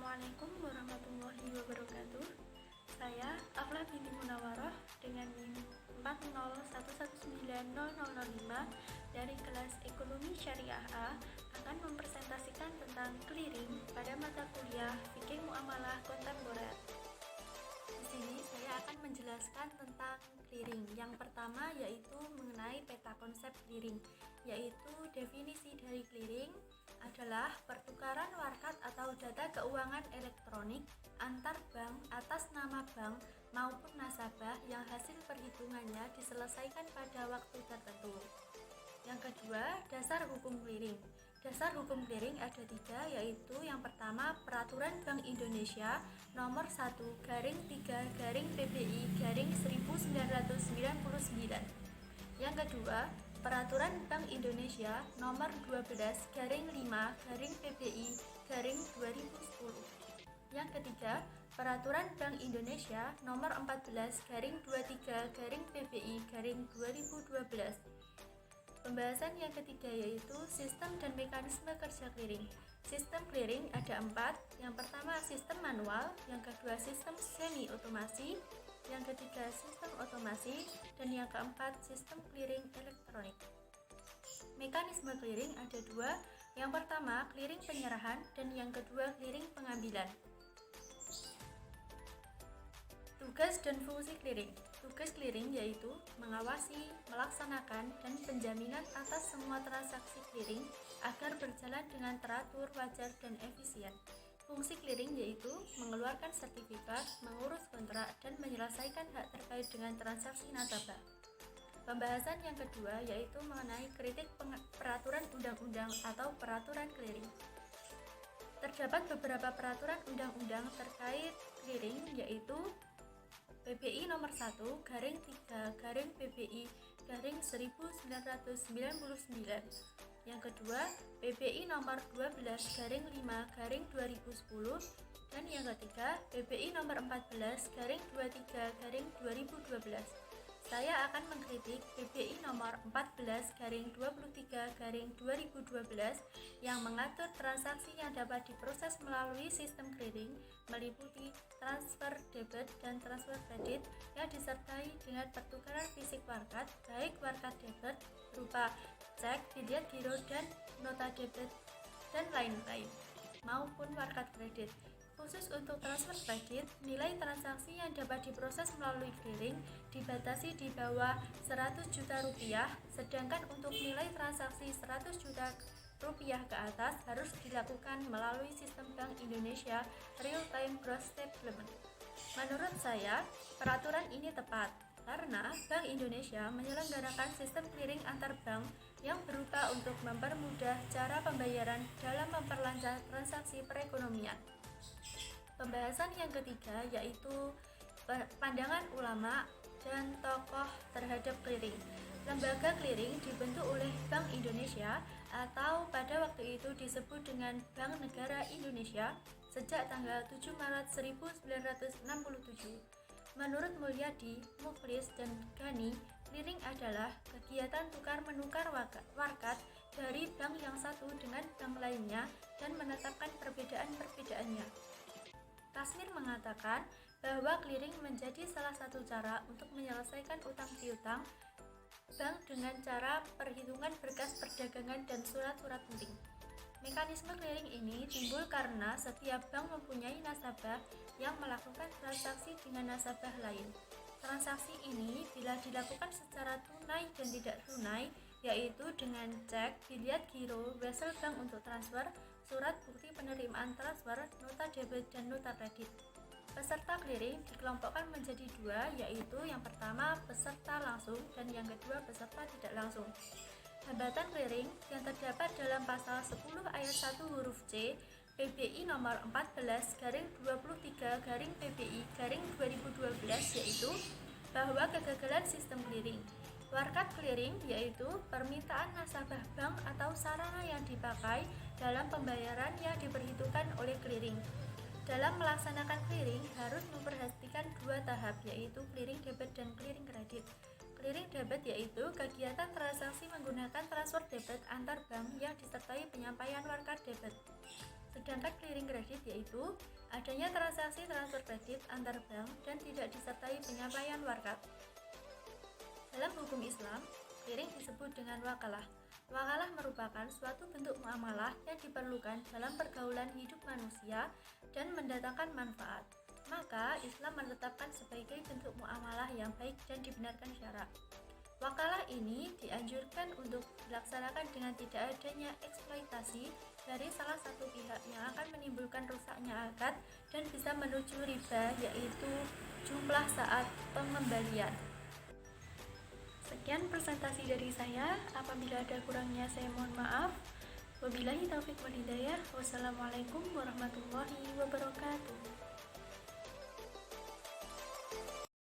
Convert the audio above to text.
Assalamualaikum warahmatullahi wabarakatuh. Saya Afla binti Munawaroh dengan NIM 401190005 dari kelas Ekonomi Syariah A akan mempresentasikan tentang clearing pada mata kuliah Fikih Muamalah Kontemporer. Di sini saya akan menjelaskan tentang clearing. Yang pertama yaitu mengenai peta konsep clearing, yaitu definisi dari clearing adalah pertukaran warkat atau data keuangan elektronik antar bank atas nama bank maupun nasabah yang hasil perhitungannya diselesaikan pada waktu tertentu. Yang kedua, dasar hukum clearing. Dasar hukum clearing ada 3, yaitu yang pertama Peraturan Bank Indonesia nomor 1/PBI/1999. Yang kedua, Peraturan Bank Indonesia nomor 12/5/PBI/2010. Yang ketiga, Peraturan Bank Indonesia nomor 14/23/PBI/2012. Pembahasan yang ketiga yaitu sistem dan mekanisme kerja clearing. Sistem clearing ada 4. Yang pertama sistem manual, yang kedua sistem semi otomasi, yang ketiga sistem otomasi, dan yang keempat sistem clearing elektronik. Mekanisme clearing ada 2. Yang pertama clearing penyerahan dan yang kedua clearing pengambilan. Tugas dan fungsi clearing. Tugas clearing yaitu mengawasi, melaksanakan, dan penjaminan atas semua transaksi clearing agar berjalan dengan teratur, wajar, dan efisien. Fungsi clearing yaitu mengeluarkan sertifikat, mengurus kontrak, dan menyelesaikan hak terkait dengan transaksi nasabah. Pembahasan yang kedua yaitu mengenai kritik peraturan undang-undang atau peraturan clearing. Terdapat beberapa peraturan undang-undang terkait clearing yaitu PBI nomor 1/PBI/1999. Yang kedua, PBI nomor 12/5/2010 dan yang ketiga, PBI nomor 14/23/2012. Saya akan mengkritik PBI nomor 14/23/2012 yang mengatur transaksi yang dapat diproses melalui sistem clearing meliputi transfer debit dan transfer kredit yang disertai dengan pertukaran fisik warkat, baik warkat debit berupa cek, biliet giro, dan nota debit dan lain-lain, maupun warkat kredit. Khusus untuk transfer kredit, nilai transaksi yang dapat diproses melalui clearing dibatasi di bawah 100 juta rupiah, sedangkan untuk nilai transaksi 100 juta rupiah ke atas harus dilakukan melalui sistem Bank Indonesia Real Time Gross Settlement. Menurut saya, peraturan ini tepat karena Bank Indonesia menyelenggarakan sistem clearing antar bank yang berupa untuk mempermudah cara pembayaran dalam memperlancar transaksi perekonomian. Pembahasan yang ketiga yaitu pandangan ulama dan tokoh terhadap clearing. Lembaga clearing dibentuk oleh Bank Indonesia atau pada waktu itu disebut dengan Bank Negara Indonesia sejak tanggal 7 Maret 1967. Menurut Mulyadi, Mukhlis, dan Ghani, clearing adalah kegiatan tukar-menukar warkat dari bank yang satu dengan bank lainnya dan menetapkan perbedaan-perbedaannya. Tasmir mengatakan bahwa clearing menjadi salah satu cara untuk menyelesaikan utang piutang bank dengan cara perhitungan berkas perdagangan dan surat-surat penting. Mekanisme clearing ini timbul karena setiap bank mempunyai nasabah yang melakukan transaksi dengan nasabah lain. Transaksi ini bila dilakukan secara tunai dan tidak tunai, yaitu dengan cek, biliet giro, wesel bank untuk transfer, surat bukti penerimaan transfer, nota debit, dan nota kredit. Peserta clearing dikelompokkan menjadi 2, yaitu yang pertama peserta langsung dan yang kedua peserta tidak langsung. Hambatan clearing yang terdapat dalam pasal 10 ayat 1 huruf C PBI nomor 14/23/PBI/2012 yaitu bahwa kegagalan sistem clearing. Warkat clearing yaitu permintaan nasabah bank atau sarana yang dipakai dalam pembayaran yang diperhitungkan oleh clearing. Dalam melaksanakan clearing harus memperhatikan 2 tahap yaitu clearing debit dan clearing kredit. Clearing debit yaitu kegiatan transaksi menggunakan transfer debit antar bank yang disertai penyampaian warkat debit. Sedangkan clearing kredit yaitu Adanya transaksi transfer kredit antar bank dan tidak disertai penyampaian warkat. Dalam hukum Islam, clearing disebut dengan wakalah. Wakalah merupakan suatu bentuk muamalah yang diperlukan dalam pergaulan hidup manusia dan mendatangkan manfaat. Maka Islam menetapkan sebagai bentuk muamalah yang baik dan dibenarkan syarak. Wakalah ini dianjurkan untuk dilaksanakan dengan tidak adanya eksploitasi dari salah satu pihak yang akan menimbulkan rusaknya akad dan bisa menuju riba, yaitu jumlah saat pengembalian. Sekian presentasi dari saya. Apabila ada kurangnya saya mohon maaf. Wabillahi taufiq wal hidayah. Wassalamualaikum warahmatullahi wabarakatuh.